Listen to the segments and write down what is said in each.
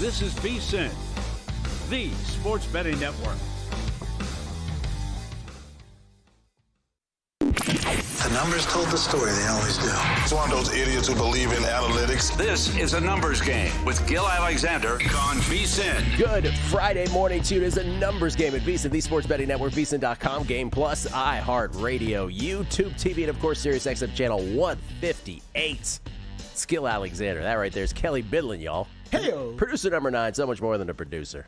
This is VSiN, the sports betting network. The numbers told the story, they always do. It's one of those idiots who believe in analytics. This is a numbers game with Gil Alexander on VSiN. Good Friday morning to you. It is a numbers game at VSiN, the sports betting network, VSiN.com, Game Plus, iHeartRadio, YouTube TV, and of course, SiriusXM channel 158. It's Gil Alexander. That right there is Kelly Bidlin, y'all. Hey-o. Producer number 9, so much more than a producer.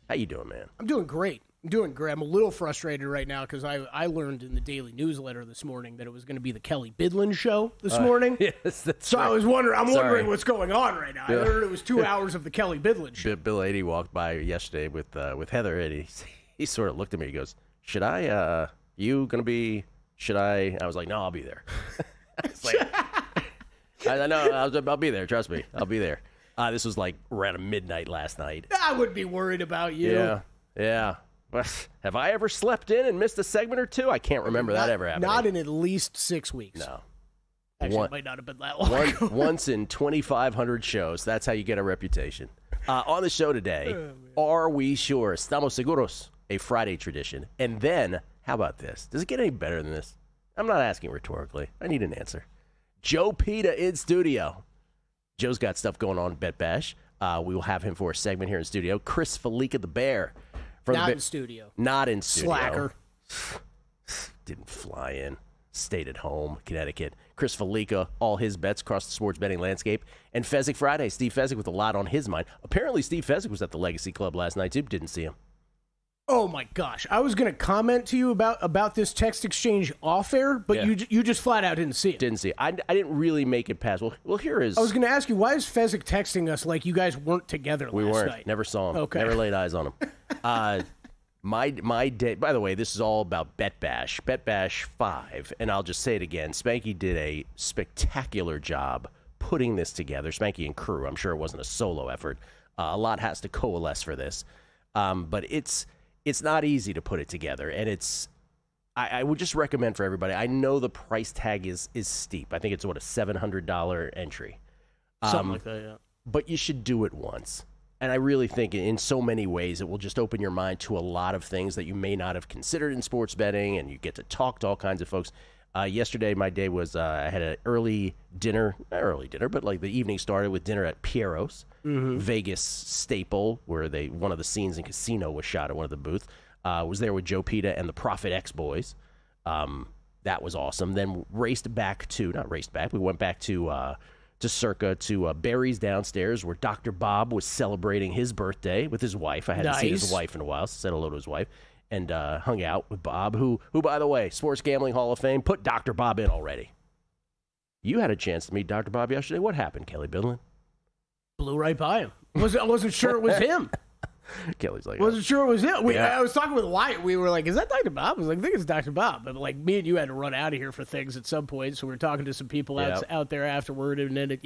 How you doing, man? I'm doing great. I'm a little frustrated right now because I learned in the daily newsletter this morning that it was going to be the Kelly Bidlin show this morning. Yes, that's so right. I'm wondering what's going on right now. Yeah. I heard it was 2 hours of the Kelly Bidlin show. Bill 80 walked by yesterday with Heather, and he sort of looked at me. He goes, should I, should I? I was like, no, I'll be there. It's like, I know, I'll be there. Trust me, I'll be there. This was like around midnight last night. I wouldn't be worried about you. Yeah. Have I ever slept in and missed a segment or two? I can't remember that ever happening. Not in at least 6 weeks. No. Actually, it might not have been that long. Once in 2,500 shows. That's how you get a reputation. On the show today, are we sure? Estamos seguros, a Friday tradition. And then, how about this? Does it get any better than this? I'm not asking rhetorically. I need an answer. Joe Peta in studio. Joe's got stuff going on at Bet Bash. We will have him for a segment here in studio. Chris Felica the Bear. Not in studio. Not in studio. Slacker. Didn't fly in. Stayed at home, Connecticut. Chris Felica, all his bets across the sports betting landscape. And Fezzik Friday. Steve Fezzik with a lot on his mind. Apparently, Steve Fezzik was at the Legacy Club last night, too. Didn't see him. Oh, my gosh. I was going to comment to you about this text exchange off air, but you just flat out didn't see it. Didn't see it. I didn't really make it past. Well, here is. I was going to ask you, why is Fezzik texting us like you guys weren't together last night? We weren't. Never saw him. Okay. Never laid eyes on him. My day. By the way, this is all about Bet Bash 5, and I'll just say it again. Spanky did a spectacular job putting this together. Spanky and crew. I'm sure it wasn't a solo effort. A lot has to coalesce for this, but it's not easy to put it together, and I would just recommend for everybody. I know the price tag is steep. I think it's a $700 entry, something like that. Yeah, but you should do it once. And I really think in so many ways it will just open your mind to a lot of things that you may not have considered in sports betting, and you get to talk to all kinds of folks. Yesterday, my day was I had an early dinner, not early dinner, but like the evening started with dinner at Piero's, Vegas staple, where one of the scenes in Casino was shot at one of the booths. Was there with Joe Peta and the Prophet X Boys. That was awesome. Then we went back to Circa to Barry's downstairs, where Dr. Bob was celebrating his birthday with his wife. I hadn't seen his wife in a while, so said hello to his wife, and hung out with Bob, who, by the way, Sports Gambling Hall of Fame, put Dr. Bob in already. You had a chance to meet Dr. Bob yesterday. What happened, Kelly Bidlin? Blew right by him. I wasn't sure it was him. Kelly's like, wasn't sure it was him. Yeah. I was talking with Wyatt. We were like, is that Dr. Bob? I was like, I think it's Dr. Bob. But like, me and you had to run out of here for things at some point, so we were talking to some people out there afterward, and then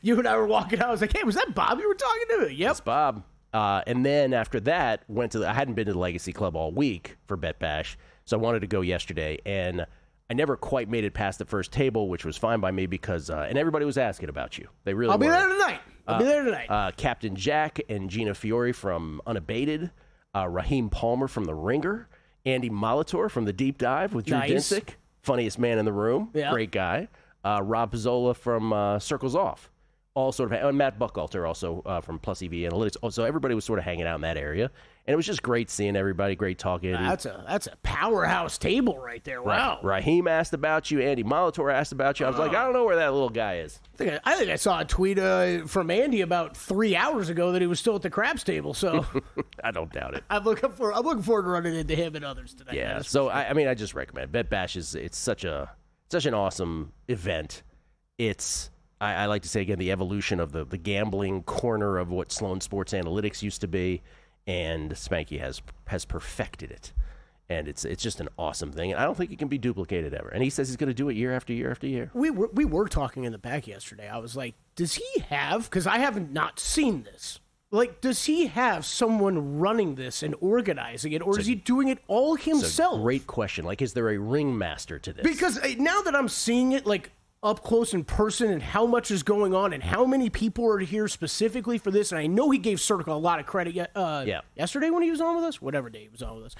you and I were walking out. I was like, hey, was that Bob you were talking to? Yep. It's Bob. And then after that, I hadn't been to the Legacy Club all week for Bet Bash, so I wanted to go yesterday, and I never quite made it past the first table, which was fine by me because, and everybody was asking about you. They really I'll be were. there tonight. I'll be there tonight. Captain Jack and Gina Fiore from Unabated, Raheem Palmer from The Ringer, Andy Molitor from The Deep Dive with Drew Dinsick, funniest man in the room, great guy, Rob Pizzola from Circles Off, all sort of, and Matt Buckalter also from Plus EV Analytics. So everybody was sort of hanging out in that area, and it was just great seeing everybody, great talking. That's a powerhouse table right there. Wow. Raheem asked about you. Andy Molitor asked about you. I was like, I don't know where that little guy is. I think I saw a tweet from Andy about 3 hours ago that he was still at the craps table. So I don't doubt it. I'm looking forward to running into him and others tonight. Yeah. So I just recommend Bet Bash it's such an awesome event. I like to say again the evolution of the gambling corner of what Sloan Sports Analytics used to be, and Spanky has perfected it. And it's just an awesome thing. And I don't think it can be duplicated ever. And he says he's going to do it year after year after year. We were talking in the back yesterday. I was like, does he have, because I haven't not seen this, like, does he have someone running this and organizing it, or is he doing it all himself? It's a great question. Like, is there a ringmaster to this? Because now that I'm seeing it, like, up close in person and how much is going on and how many people are here specifically for this. And I know he gave Circa a lot of credit yesterday when he was on with us, whatever day he was on with us.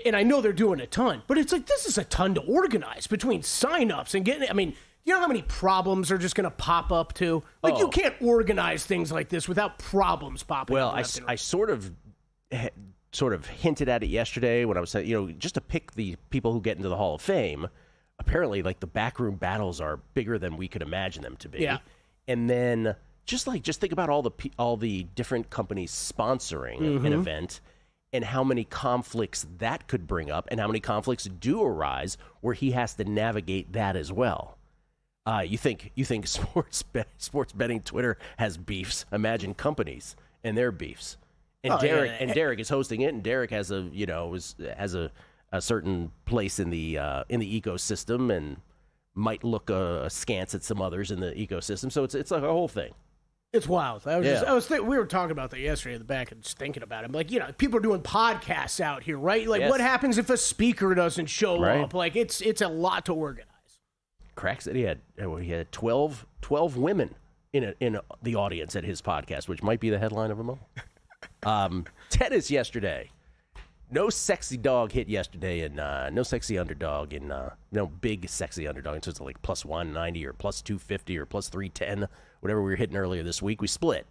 And I know they're doing a ton, but it's like this is a ton to organize between signups and getting. I mean, you know how many problems are just going to pop up too? Like you can't organize things like this without problems popping up. Well, I sort of hinted at it yesterday when I was saying, just to pick the people who get into the Hall of Fame. Apparently, like the backroom battles are bigger than we could imagine them to be. Yeah. And then just think about all the different companies sponsoring an event and how many conflicts that could bring up and how many conflicts do arise where he has to navigate that as well. You think sports betting Twitter has beefs? Imagine companies and their beefs. And Derek is hosting it, and Derek has a certain place in the ecosystem and might look askance at some others in the ecosystem. So it's like a whole thing. It's wild. We were talking about that yesterday in the back and just thinking about it. Like, people are doing podcasts out here, right? Like, what happens if a speaker doesn't show up? Like, it's a lot to organize. Crack said he had 12 women in the audience at his podcast, which might be the headline of them all. Tennis yesterday. No sexy dog hit yesterday, and no sexy underdog, and no big sexy underdog. It's just like plus 190 or plus 250 or plus 310, whatever we were hitting earlier this week. We split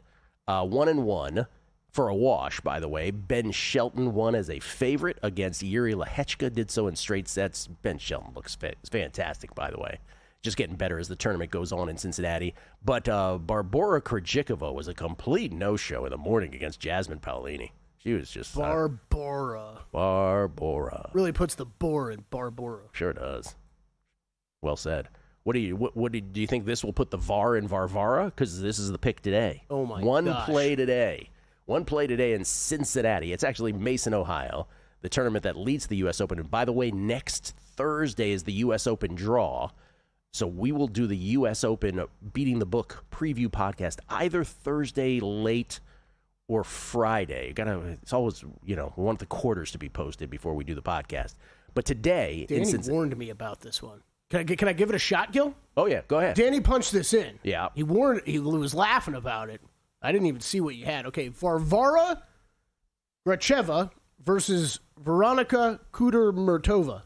1-1 for a wash, by the way. Ben Shelton won as a favorite against Yuri Lehechka, did so in straight sets. Ben Shelton looks fantastic, by the way. Just getting better as the tournament goes on in Cincinnati. But Barbora Krejcikova was a complete no-show in the morning against Jasmine Paolini. She was just Barbora. Really puts the bore in Barbora. Sure does. Well said. Do you think this will put the VAR in Varvara? Because this is the pick today. Oh my! One play today in Cincinnati. It's actually Mason, Ohio, the tournament that leads the U.S. Open. And by the way, next Thursday is the U.S. Open draw. So we will do the U.S. Open Beating the Book preview podcast either Thursday late or Friday. It's always, we want the quarters to be posted before we do the podcast. But today... Danny warned me about this one. Can I give it a shot, Gil? Oh, yeah. Go ahead. Danny punched this in. Yeah. He was laughing about it. I didn't even see what you had. Okay, Varvara Gracheva versus Veronika Kudermetova.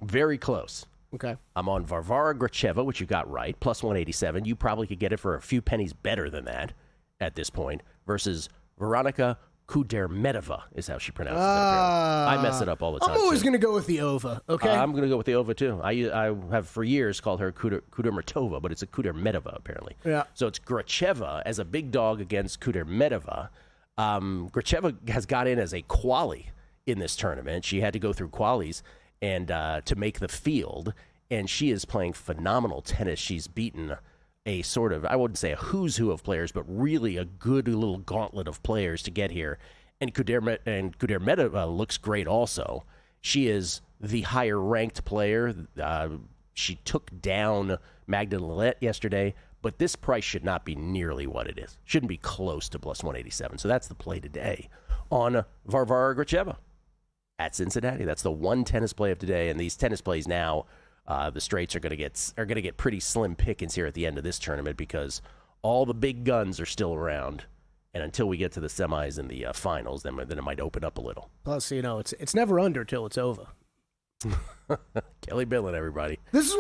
Very close. Okay. I'm on Varvara Gracheva, which you got right, plus 187. You probably could get it for a few pennies better than that at this point, versus Veronika Kudermetova is how she pronounces it. I mess it up all the time. I'm always going to go with the Ova, okay? I'm going to go with the Ova, too. I have for years called her Kudermetova, but it's a Kudermetova, apparently. Yeah. So it's Gracheva as a big dog against Kudermetova. Gracheva has got in as a quali in this tournament. She had to go through qualies and to make the field, and she is playing phenomenal tennis. She's beaten a sort of, I wouldn't say a who's who of players, but really a good little gauntlet of players to get here. And Kudermetova looks great also. She is the higher-ranked player. She took down Magda Lillette yesterday, but this price should not be nearly what it is. Shouldn't be close to plus 187. So that's the play today on Varvara Gracheva at Cincinnati. That's the one tennis play of today, and these tennis plays now, the straights are going to get pretty slim pickings here at the end of this tournament because all the big guns are still around, and until we get to the semis and the finals, then it might open up a little. Plus, it's never under till it's over. Kelly Bidlin, everybody. This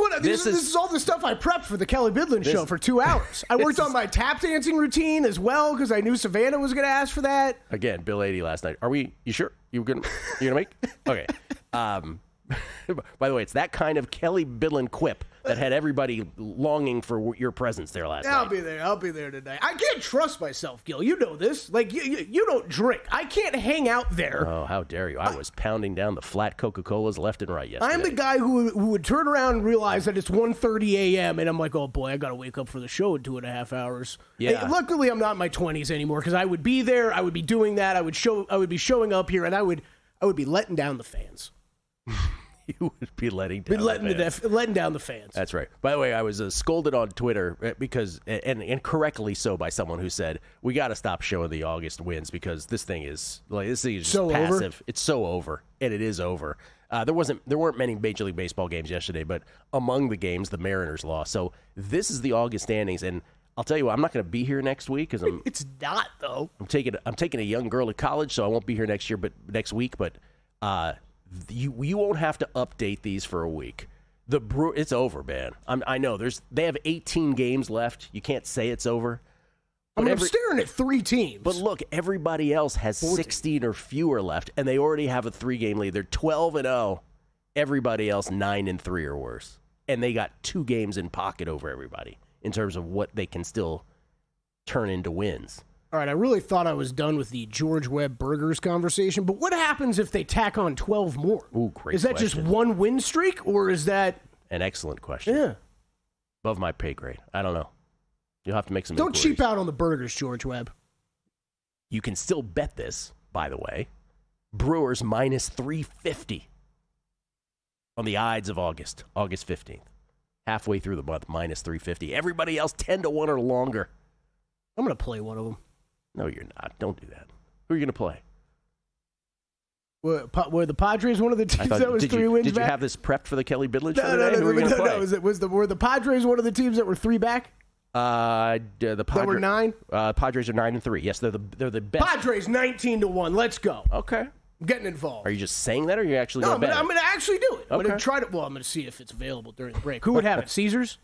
is all the stuff I prepped for the Kelly Bidlin show for 2 hours. I worked on my tap dancing routine as well because I knew Savannah was going to ask for that. Again, Bill 80 last night. You sure you're gonna make? Okay. By the way, it's that kind of Kelly Bidlin quip that had everybody longing for your presence there last night. I'll be there tonight. I can't trust myself, Gil. You know this. Like, you don't drink. I can't hang out there. Oh, how dare you. I was pounding down the flat Coca-Colas left and right yesterday. I'm the guy who would turn around and realize that it's 1:30 a.m. and I'm like, oh, boy, I got to wake up for the show in 2.5 hours. Yeah. Hey, luckily, I'm not in my 20s anymore because I would be there. I would be doing that. I would be showing up here, and I would be letting down the fans. You would be letting down letting down the fans. That's right. By the way, I was scolded on Twitter because, and correctly so, by someone who said we got to stop showing the August wins because this thing is just so passive. Over? It's so over, and it is over. There weren't many Major League Baseball games yesterday, but among the games, the Mariners lost. So this is the August standings, and I'll tell you what, I'm not going to be here next week because It's not though. I'm taking a young girl to college, so I won't be here next week. But you won't have to update these for a week. It's over, man. I know they have 18 games left. You can't say it's over. I'm staring at 3 teams. But look, everybody else has 16 or fewer left, and they already have a 3-game lead. They're 12-0. Everybody else 9-3 or worse, and they got 2 games in pocket over everybody in terms of what they can still turn into wins. All right, I really thought I was done with the George Webb Burgers conversation, but what happens if they tack on 12 more? Ooh, great Is that question. just one win streak, or is that... An excellent question. Yeah. Above my pay grade. I don't know. You'll have to make some Don't inquiries. cheap out on the burgers, George Webb. You can still bet this, by the way. Brewers minus 350 on the Ides of August 15th. Halfway through the month, minus 350. Everybody else 10-1 or longer. I'm going to play one of them. No, you're not. Don't do that. Who are you going to play? Were the Padres one of the teams that was 3 wins back? Did you have this prepped for the Kelly Bidlage show No, today? Who are you going to play? Were the Padres one of the teams that were 3 back? The That were 9? Padres are 9-3. Yes, they're the best. Padres 19-1. Let's go. Okay. I'm getting involved. Are you just saying that, or are you actually going to bet? I'm going to actually do it. I'm Okay. going to try to. Well, I'm going to see if it's available during the break. Who would have it? Caesars?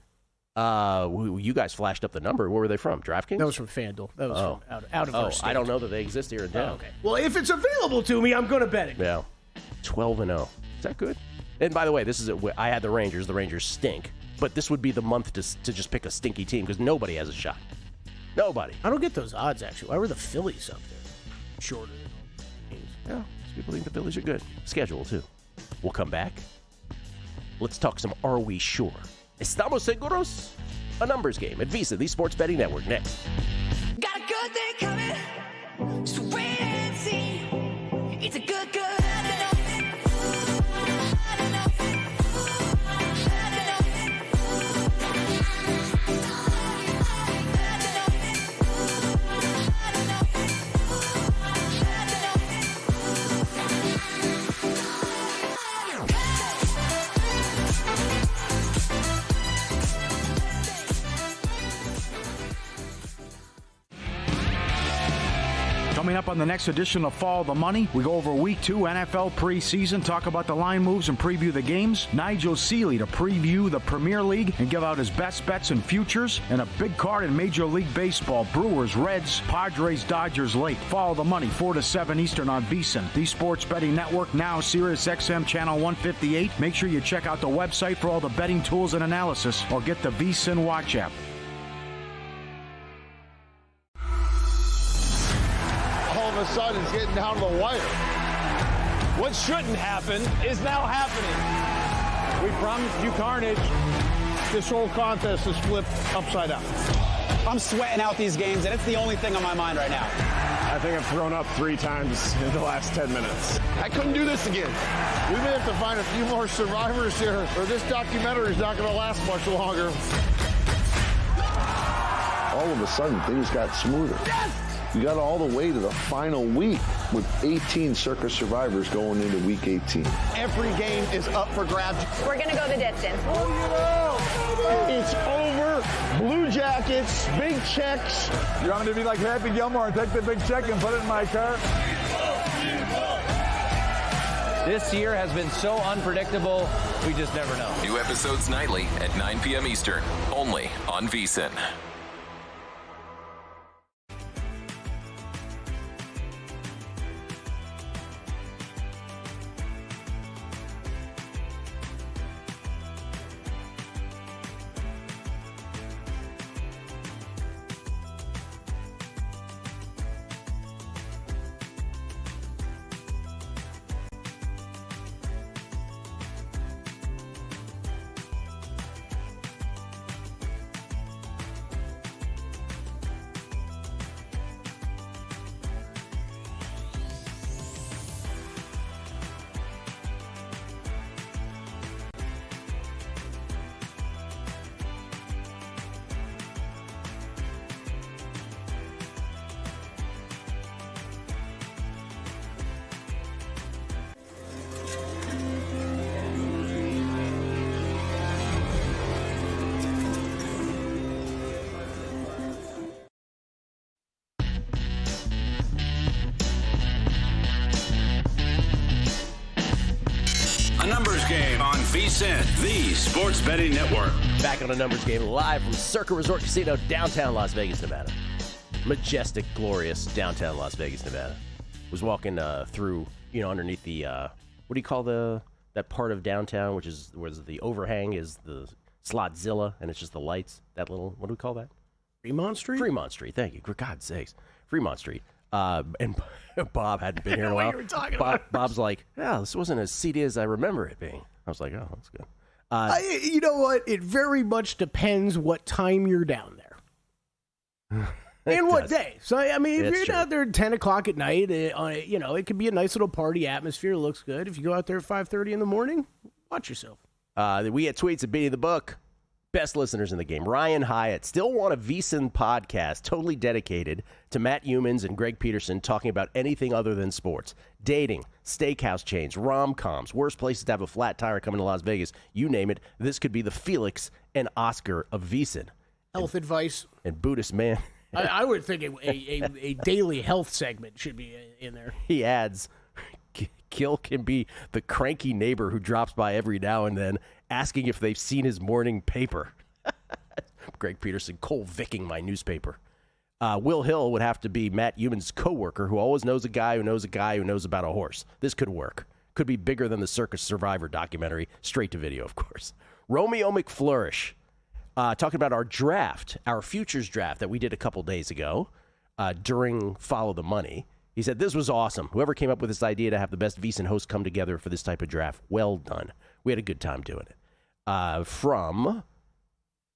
You guys flashed up the number. Where were they from? DraftKings? That was from FanDuel. That was from out of our state. I don't know that they exist here in town. Okay. Well, if it's available to me, I'm going to bet it. Yeah. 12-0. Is that good? And by the way, I had the Rangers. The Rangers stink. But this would be the month to just pick a stinky team because nobody has a shot. Nobody. I don't get those odds, actually. Why were the Phillies up there? Shorter than all the teams. Yeah, people think the Phillies are good. Schedule, too. We'll come back. Let's talk some Are We Sure? Estamos seguros? A numbers game at VSiN, the Sports Betting Network. Next. Got a good thing coming, so wait and see. It's a good. Coming up on the next edition of Follow the Money, we go over Week 2 NFL preseason, talk about the line moves and preview the games. Nigel Seeley to preview the Premier League and give out his best bets and futures. And a big card in Major League Baseball, Brewers, Reds, Padres, Dodgers late. Follow the Money, 4 to 7 Eastern on VSiN, the Sports Betting Network, now Sirius XM Channel 158. Make sure you check out the website for all the betting tools and analysis, or get the VSiN Watch app. All of a sudden it's getting down to the wire. What shouldn't happen is now happening. We promised you carnage. This whole contest is flipped upside down. I'm sweating out these games, and it's the only thing on my mind right now. I think I've thrown up 3 times in the last 10 minutes. I couldn't do this again. We may have to find a few more survivors here, or this documentary is not going to last much longer. All of a sudden, things got smoother. Yes! We got all the way to the final week with 18 circus survivors going into week 18. Every game is up for grabs. We're going to go the distance. It's over. Blue Jackets, big checks. You want me to be like Happy Gilmore and take the big check and put it in my car? This year has been so unpredictable, we just never know. New episodes nightly at 9 p.m. Eastern, only on VSiN. VSiN, the Sports Betting Network. Back on a numbers game live from Circa Resort Casino, downtown Las Vegas, Nevada. Majestic, glorious downtown Las Vegas, Nevada. Was walking through, underneath the, what do you call that part of downtown, which is where the overhang is the Slotzilla, and it's just the lights. That little, what do we call that? Fremont Street? Fremont Street, thank you. For God's sakes. Fremont Street. And Bob hadn't been here in a while. What you were talking about. Bob's like, yeah, this wasn't as seedy as I remember it being. I was like, oh, that's good. You know what? It very much depends what time you're down there. And what day. So, I mean, if you're down there at 10 o'clock at night, it could be a nice little party atmosphere. It looks good. If you go out there at 5:30 in the morning, watch yourself. We had tweets at Beating the Book. Best listeners in the game. Ryan Hyatt. Still want a VSiN podcast totally dedicated to Matt Humans and Greg Peterson talking about anything other than sports. Dating, steakhouse chains, rom-coms, worst places to have a flat tire coming to Las Vegas. You name it. This could be the Felix and Oscar of VSiN. Health advice. And Buddhist man. I would think a daily health segment should be in there. He adds, Gil can be the cranky neighbor who drops by every now and then asking if they've seen his morning paper. Greg Peterson, Cole Vicking my newspaper. Will Hill would have to be Matt Human's coworker who always knows a guy who knows a guy who knows about a horse. This could work. Could be bigger than the Circus Survivor documentary. Straight to video, of course. Romeo McFlourish, talking about our draft, our futures draft that we did a couple days ago during Follow the Money. He said, this was awesome. Whoever came up with this idea to have the best VSiN hosts come together for this type of draft, well done. We had a good time doing it.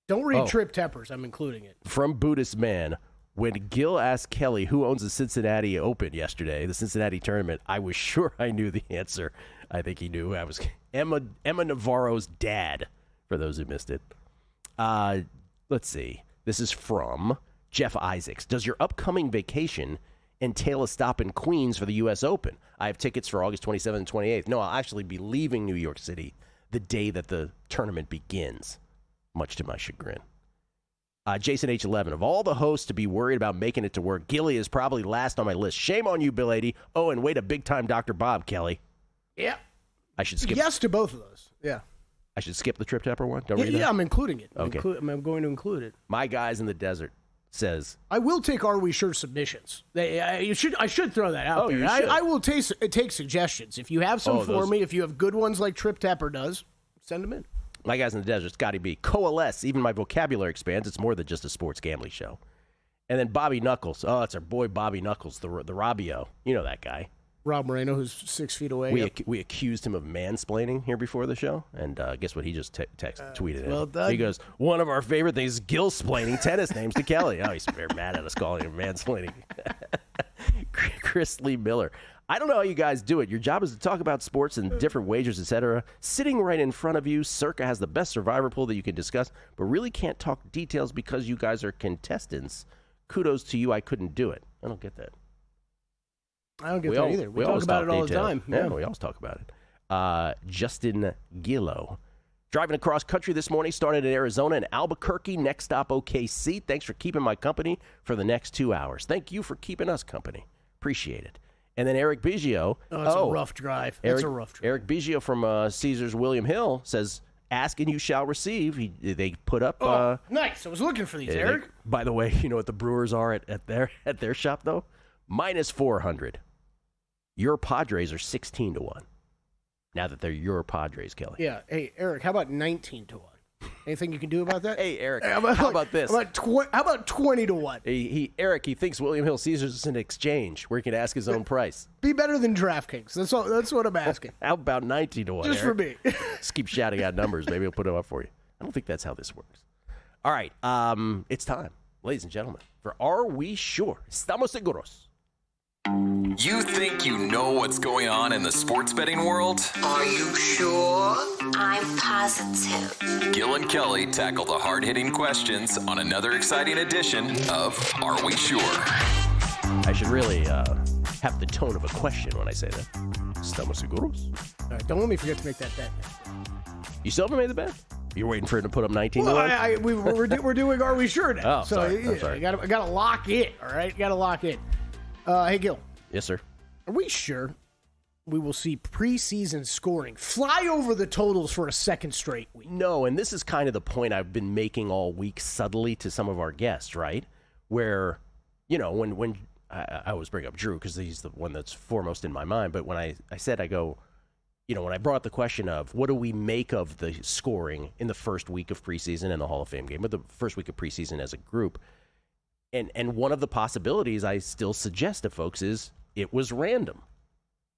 Don't read Trip Teppers. I'm including it. From Buddhist Man, when Gil asked Kelly who owns the Cincinnati Open yesterday, the Cincinnati tournament, I was sure I knew the answer. I think he knew. I was Emma Navarro's dad, for those who missed it. Let's see. This is from Jeff Isaacs. Does your upcoming vacation entail a stop in Queens for the U.S. Open? I have tickets for August 27th and 28th. No, I'll actually be leaving New York City the day that the tournament begins, much to my chagrin. Jason H11, of all the hosts to be worried about making it to work, Gilly is probably last on my list. Shame on you, Bill 80. Oh, and wait a big-time Dr. Bob, Kelly. Yeah. I should skip. Yes to both of those. Yeah. I should skip the Trip Tepper one? Don't read that? Yeah, I'm including it. Okay. I'm going to include it. My Guys in the Desert says, I will take Are We Sure submissions. I should throw that out there. You should. I will take suggestions. If you have some for me, if you have good ones like Trip Tepper does, send them in. My Guys in the Desert, Scotty B. Coalesce. Even my vocabulary expands. It's more than just a sports gambling show. And then Bobby Knuckles. Oh, it's our boy Bobby Knuckles, the Robbio. You know that guy. Rob Moreno, who's 6 feet away. We accused him of mansplaining here before the show, and guess what? He just tweeted well in. Done. He goes, one of our favorite things is Gil-splaining tennis names to Kelly. Oh, he's very mad at us calling him mansplaining. Chris Lee Miller. I don't know how you guys do it. Your job is to talk about sports and different wagers, etc. Sitting right in front of you, Circa has the best survivor pool that you can discuss, but really can't talk details because you guys are contestants. Kudos to you. I couldn't do it. I don't get that. I don't get that either. We talk about it all the time. Yeah, we always talk about it. Justin Gillo. Driving across country this morning, started in Arizona and Albuquerque, next stop OKC. Thanks for keeping my company for the next 2 hours. Thank you for keeping us company. Appreciate it. And then Eric Biggio. Oh, it's a rough drive. It's a rough drive. Eric Biggio from Caesars William Hill says, ask and you shall receive. They put up. Nice. I was looking for these, Eric. By the way, you know what the Brewers are at their shop, though? -400. Your Padres are 16-1. Now that they're your Padres, Kelly. Yeah. Hey, Eric, how about 19-1? Anything you can do about that? Hey, Eric, how about this? How about 20-1? Eric, he thinks William Hill Caesars is an exchange where he can ask his own price. Be better than DraftKings. That's what I'm asking. How about 19-1? Just Eric? for me. Just keep shouting out numbers. Maybe he'll put them up for you. I don't think that's how this works. All right. It's time, ladies and gentlemen, for Are We Sure? Estamos seguros. You think you know what's going on in the sports betting world? Are you sure? I'm positive. Gil and Kelly tackle the hard-hitting questions on another exciting edition of Are We Sure? I should really have the tone of a question when I say that. Estamos seguros? All right, don't let me forget to make that bet. You still haven't made the bet? You're waiting for it to put up 19 to 1? We're doing Are We Sure now. Oh, sorry. I'm sorry. I got to lock in, all right? Got to lock in. Hey, Gil. Yes, sir. Are we sure we will see preseason scoring fly over the totals for a second straight week. No, and this is kind of the point I've been making all week subtly to some of our guests, right? Where, when I always bring up Drew because he's the one that's foremost in my mind, but when I go, when I brought up the question of what do we make of the scoring in the first week of preseason and the Hall of Fame game, but the first week of preseason as a group, and one of the possibilities I still suggest to folks is it was random.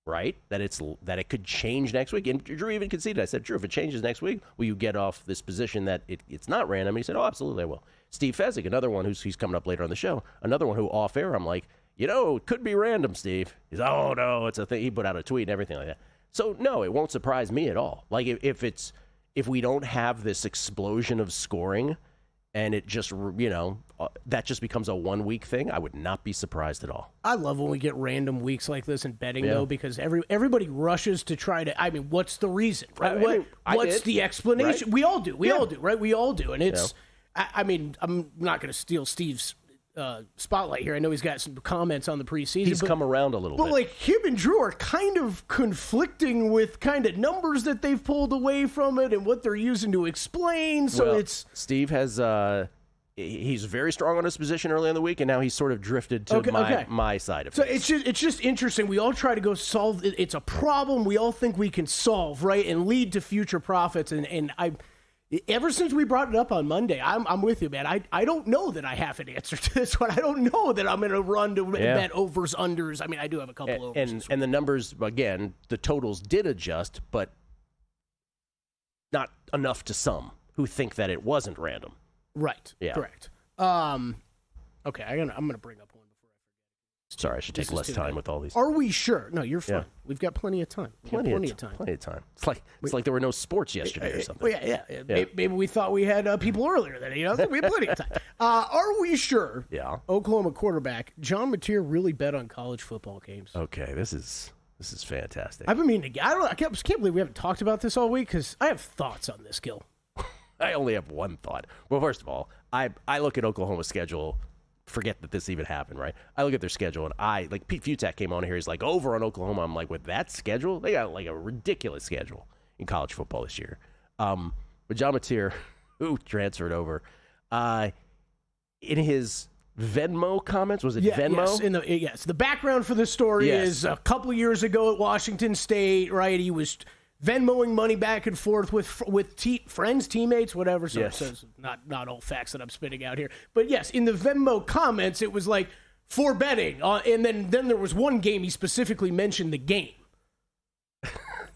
Right? That it could change next week. And Drew even conceded. I said, Drew, if it changes next week, will you get off this position that it's not random? And he said, oh, absolutely, I will. Steve Fezzik, another one who's coming up later on the show, another one who off air, I'm like, it could be random, Steve. He's, oh, no, it's a thing. He put out a tweet and everything like that. So, no, it won't surprise me at all. Like, if we don't have this explosion of scoring and it just, that just becomes a 1 week thing, I would not be surprised at all. I love when we get random weeks like this in betting, though, because everybody rushes to try to, what's the reason, right? What's the explanation? Right? We all do. We all do, right? We all do. And it's, I'm not going to steal Steve's spotlight here. I know he's got some comments on the preseason. He's come around a little bit. But, like, him and Drew are kind of conflicting with kind of numbers that they've pulled away from it and what they're using to explain. So Steve has, he's very strong on his position early in the week, and now he's sort of drifted to my side of it. So it's just interesting. We all try to go solve it. It's a problem we all think we can solve, right, and lead to future profits. And ever since we brought it up on Monday, I'm with you, man. I don't know that I have an answer to this one. I don't know that I'm going to run to bet overs, unders. I do have a couple overs. And the numbers, again, the totals did adjust, but not enough to some who think that it wasn't random. Right. Yeah. Correct. Okay, I'm going to bring up one before I forget. Sorry, I should take less time with all these. Are we sure? No, you're fine. Yeah. We've got plenty of time. Plenty of time. It's like there were no sports yesterday or something. Well, yeah. Maybe we thought we had people earlier than we had plenty of time. Are we sure? Yeah. Oklahoma quarterback John Mateer really bet on college football games. Okay, this is fantastic. I've been meaning to. I can't believe we haven't talked about this all week because I have thoughts on this, Gil. I only have one thought. Well, first of all, I look at Oklahoma's schedule. Forget that this even happened, right? I look at their schedule, and Pete Futak came on here. He's like, over on Oklahoma. I'm like, with that schedule? They got like a ridiculous schedule in college football this year. But John Mateer, who transferred over, in his Venmo comments, was it Venmo? Yes. The background for the story is a couple of years ago at Washington State, right? He was Venmoing money back and forth with friends, teammates, whatever. So it's not all facts that I'm spitting out here. But yes, in the Venmo comments, it was like for betting. And then there was one game he specifically mentioned the game.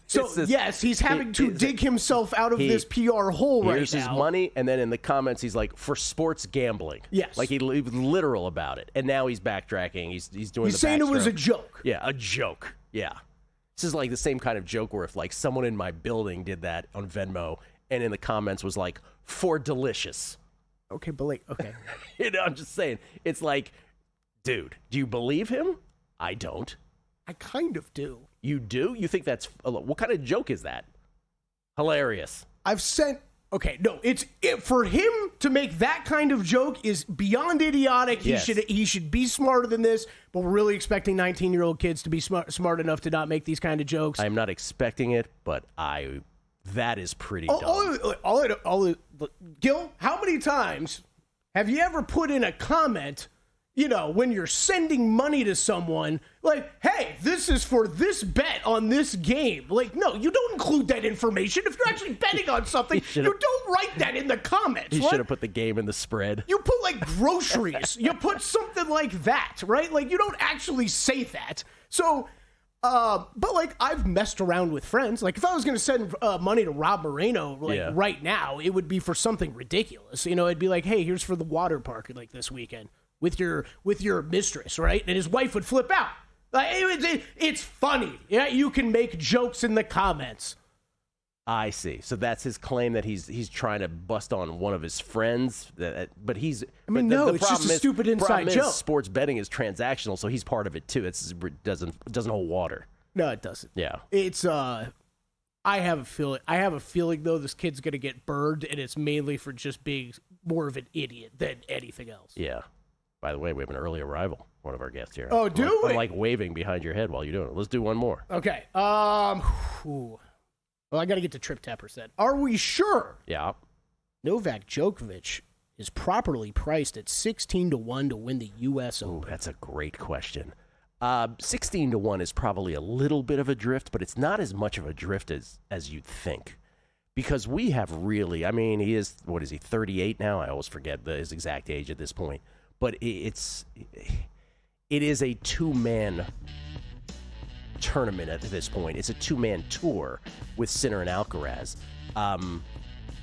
So he's having to dig himself out of this PR hole right now. Here's his money, and then in the comments he's like, for sports gambling. Yes. Like he was literal about it. And now he's backtracking. He's doing He's saying it was a joke. Yeah, a joke. Yeah. This is like the same kind of joke where if like someone in my building did that on Venmo and in the comments was like, for delicious. Okay, but like, okay. I'm just saying. It's like, dude, do you believe him? I don't. I kind of do. You do? You think that's, what kind of joke is that? Hilarious. I've sent, okay, no, for him to make that kind of joke is beyond idiotic. He should be smarter than this, but we're really expecting 19-year-old kids to be smart enough to not make these kind of jokes. I'm not expecting it, but that is pretty dumb. Gil, how many times have you ever put in a comment, when you're sending money to someone, like, hey, this is for this bet on this game. Like, no, you don't include that information. If you're actually betting on something, you don't write that in the comments. You should have put the game in the spread. You put, like, groceries. You put something like that, right? Like, you don't actually say that. So, but, like, I've messed around with friends. Like, if I was going to send money to Rob Moreno, right now, it would be for something ridiculous. It'd be like, hey, here's for the water park, like, this weekend. With your mistress, right? And his wife would flip out. It's funny. Yeah, you can make jokes in the comments. I see. So that's his claim that he's trying to bust on one of his friends. But he's. It's just a stupid inside joke. Sports betting is transactional, so he's part of it too. It doesn't hold water. No, it doesn't. Yeah. It's I have a feeling though this kid's gonna get burned, and it's mainly for just being more of an idiot than anything else. Yeah. By the way, we have an early arrival. One of our guests here. Oh, do we? I'm like waving behind your head while you're doing it. Let's do one more. Okay. Well, I got to get to Trip Tapper said. Are we sure? Yeah. Novak Djokovic is properly priced at 16-1 to win the U.S. Open. That's a great question. 16-1 is probably a little bit of a drift, but it's not as much of a drift as you'd think. Because we have really, I mean, he is, 38 now? I always forget his exact age at this point. But it is a two-man tournament at this point. It's a two-man tour with Sinner and Alcaraz.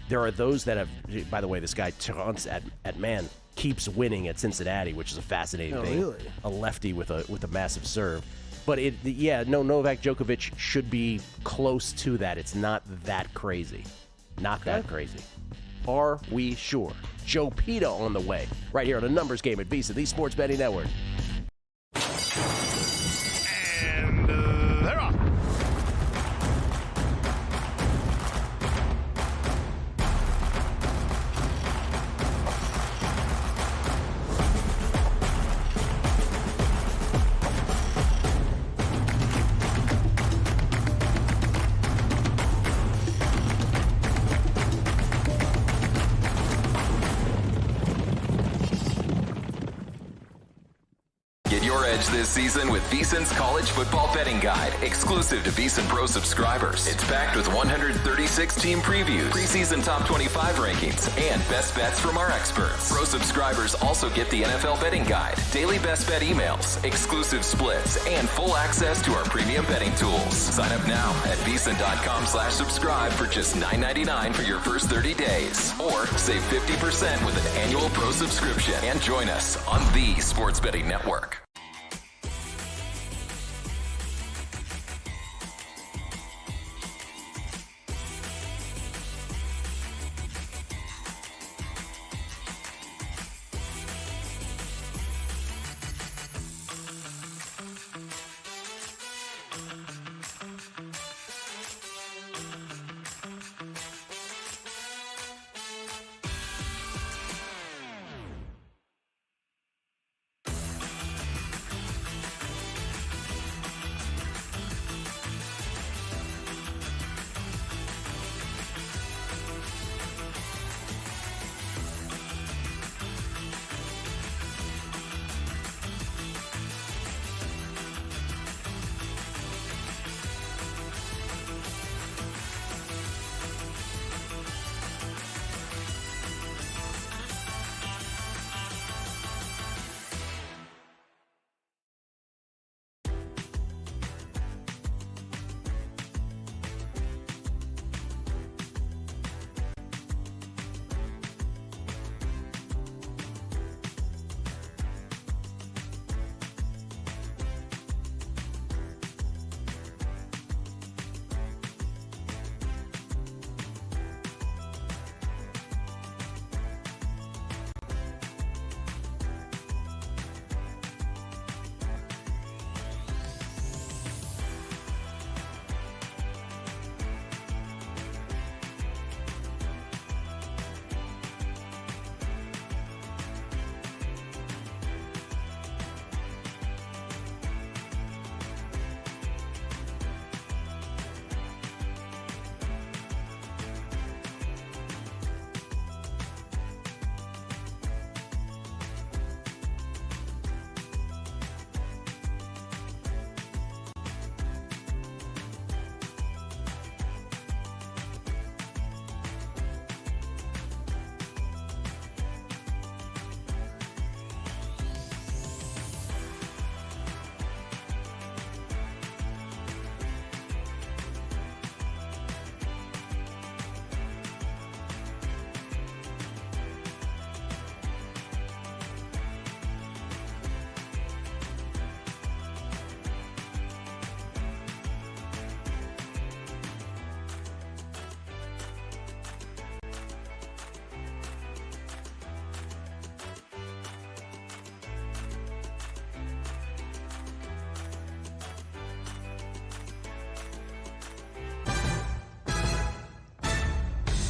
There are those that have, by the way, this guy Terence at man keeps winning at Cincinnati, which is a fascinating thing. Really? A lefty with a massive serve. But Novak Djokovic should be close to that. It's not that crazy. Not that crazy. Are we sure? Joe Peta on the way. Right here on a numbers game at VSiN, the Sports Betting Network. And they're off. This season with VSiN's College Football Betting Guide, exclusive to VSiN Pro subscribers. It's packed with 136 team previews, preseason top 25 rankings, and best bets from our experts. Pro subscribers also get the NFL Betting Guide, daily best bet emails, exclusive splits, and full access to our premium betting tools. Sign up now at VSiN.com/subscribe for just $9.99 for your first 30 days. Or save 50% with an annual Pro subscription and join us on the Sports Betting Network.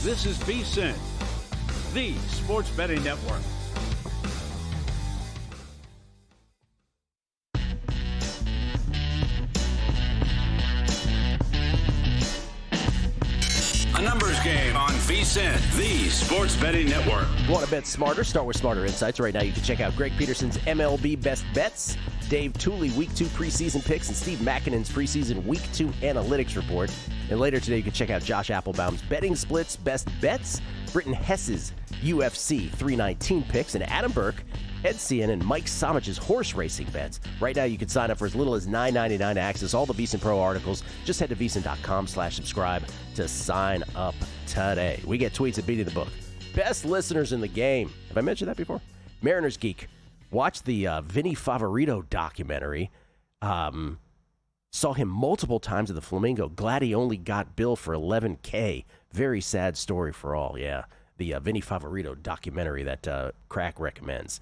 This is VSiN, the Sports Betting Network. A numbers game on VSiN, the sports betting network. Want to bet smarter? Start with Smarter Insights. Right now you can check out Greg Peterson's MLB Best Bets, Dave Tooley Week 2 preseason picks, and Steve Makinen's preseason Week 2 analytics report. And later today you can check out Josh Applebaum's Betting Splits Best Bets, Britton Hess's UFC 319 picks, and Adam Burke, Ed Cian, and Mike Somich's horse racing bets. Right now, you can sign up for as little as $9.99 to access all the VSiN Pro articles. Just head to VSiN.com/subscribe to sign up today. We get tweets at Beating the Book. Best listeners in the game. Have I mentioned that before? Mariners Geek. Watch the Vinny Favorito documentary. Saw him multiple times at the Flamingo. Glad he only got billed for $11K. Very sad story for all, yeah. The Vinny Favorito documentary that Crack recommends.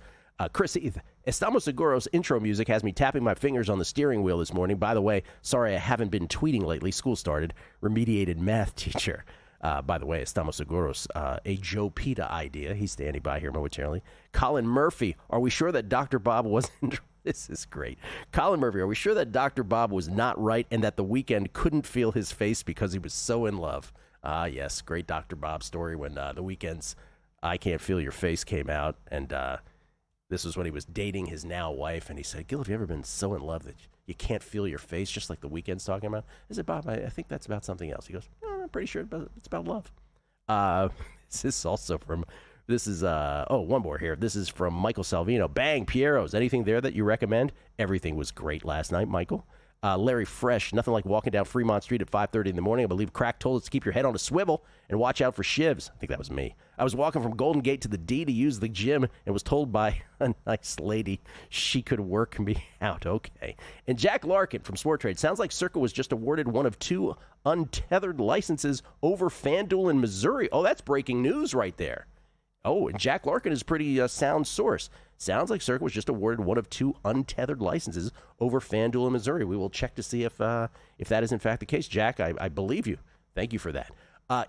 Chris Heath, Estamos Seguros intro music has me tapping my fingers on the steering wheel this morning. By the way, sorry I haven't been tweeting lately. School started. Remediated math teacher. By the way, Estamos Seguros, a Joe Peta idea. He's standing by here momentarily. Colin Murphy, are we sure that Dr. Bob wasn't... This is great. Colin Murphy, are we sure that Dr. Bob was not right and that the Weeknd couldn't feel his face because he was so in love? Yes, great Dr. Bob story when the Weeknd's I Can't Feel Your Face came out, and this was when he was dating his now wife, and he said, Gil, have you ever been so in love that you can't feel your face, just like the Weeknd's talking about? I said, Bob, I think that's about something else. He goes, no, I'm pretty sure it's about love. This is also from, one more here. This is from Michael Salvino. Bang, Piero's. Anything there that you recommend? Everything was great last night, Michael. Larry Fresh, nothing like walking down Fremont Street at 5:30 in the morning. I believe Crack told us to keep your head on a swivel and watch out for shivs. I think that was me. I was walking from Golden Gate to the D to use the gym and was told by a nice lady she could work me out. Okay. And Jack Larkin from Sport Trade. Sounds like Circa was just awarded one of 2 untethered licenses over FanDuel in Missouri. Oh, that's breaking news right there. Oh, and Jack Larkin is a pretty sound source. Sounds like Circa was just awarded one of 2 untethered licenses over FanDuel in Missouri. We will check to see if that is in fact the case. Jack, I believe you. Thank you for that.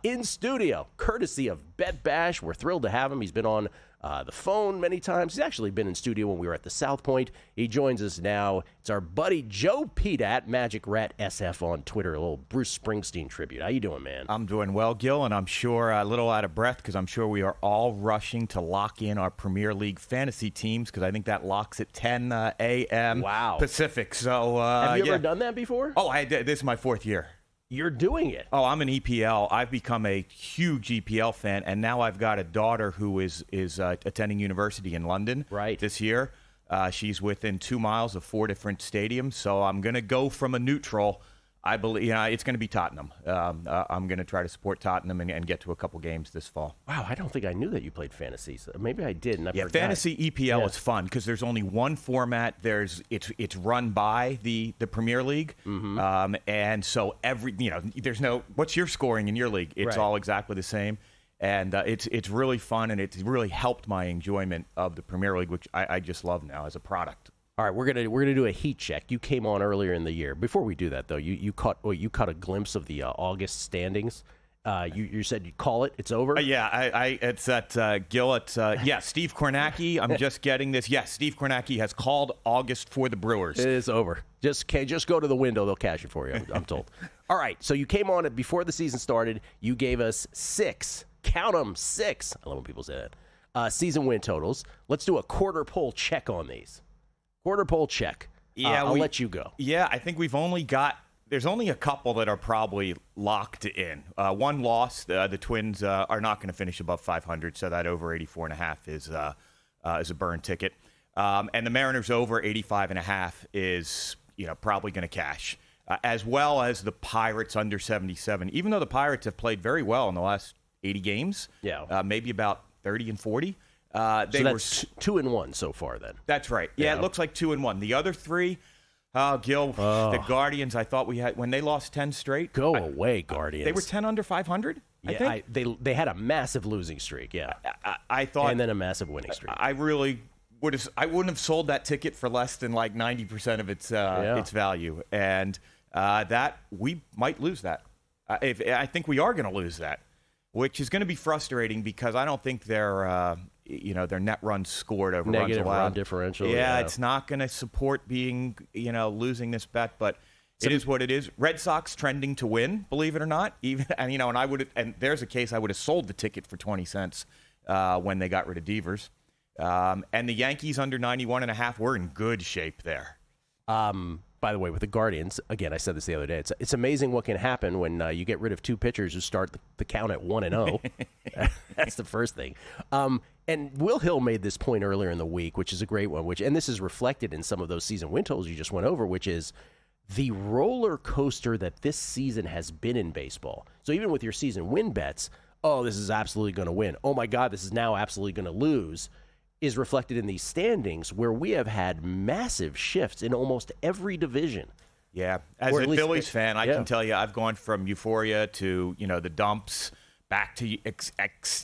In studio, courtesy of Bet Bash, we're thrilled to have him. He's been on the phone many times. He's actually been in studio when we were at the South Point. He joins us now. It's our buddy Joe Peta at Magic Rat SF on Twitter. A little Bruce Springsteen tribute. How you doing, man? I'm doing well, Gil, and I'm sure a little out of breath because I'm sure we are all rushing to lock in our Premier League fantasy teams because I think that locks at 10 a.m. Pacific. So have you ever done that before? Oh, I did. This is my 4th year. You're doing it. Oh, I'm an EPL. I've become a huge EPL fan, and now I've got a daughter who is attending university in London this year. She's within 2 miles of 4 different stadiums, so I'm going to go from a neutral. I believe it's going to be Tottenham. I'm going to try to support Tottenham and get to a couple games this fall. Wow, I don't think I knew that you played fantasy. So maybe I did, and I forgot. Fantasy EPL is fun because there's only one format. It's run by the Premier League, and so there's no what's your scoring in your league? It's all exactly the same, and it's really fun, and it's really helped my enjoyment of the Premier League, which I just love now as a product. All right, we're gonna do a heat check. You came on earlier in the year. Before we do that, though, you caught a glimpse of the August standings. You said you call it. It's over. It's at Gil. Steve Kornacki. I'm just getting this. Yes, Steve Kornacki has called August for the Brewers. It is over. Just go to the window. They'll cash it for you. I'm told. All right. So you came on it before the season started. You gave us 6. Count them, 6. I love when people say that. Season win totals. Let's do a quarter poll check on these. Quarter poll check. I'll let you go. Yeah, I think there's only a couple that are probably locked in. One loss, the Twins are not going to finish above 500, so that over 84.5 is a burn ticket. And the Mariners over 85.5 is probably going to cash, as well as the Pirates under 77. Even though the Pirates have played very well in the last 80 games, maybe about 30 and 40. So that's 2-1 so far, then. That's right. Yeah, it looks like 2-1. The other 3, Gil, the Guardians. I thought we had when they lost 10 straight. Go away, Guardians. They were 10 under 500. I think they had a massive losing streak. Yeah, I thought, and then a massive winning streak. I really would have. I wouldn't have sold that ticket for less than like 90% of its value, and that we might lose that. I think we are going to lose that, which is going to be frustrating because I don't think their net runs scored over negative runs allowed. Run differential. Yeah, it's not going to support being losing this bet, but It is what it is. Red Sox trending to win, believe it or not. Even and there's a case I would have sold the ticket for 20 cents when they got rid of Devers. And the Yankees under 91.5 were in good shape there. By the way, with the Guardians, again, I said this the other day. It's amazing what can happen when you get rid of two pitchers who start the count at 1-0. That's the first thing. And Will Hill made this point earlier in the week, which is a great one. And this is reflected in some of those season win totals you just went over, which is the roller coaster that this season has been in baseball. So even with your season win bets, oh, this is absolutely going to win. Oh, my God, this is now absolutely going to lose, is reflected in these standings where we have had massive shifts in almost every division. Yeah. As a Phillies fan, I can tell you I've gone from euphoria to, the dumps back to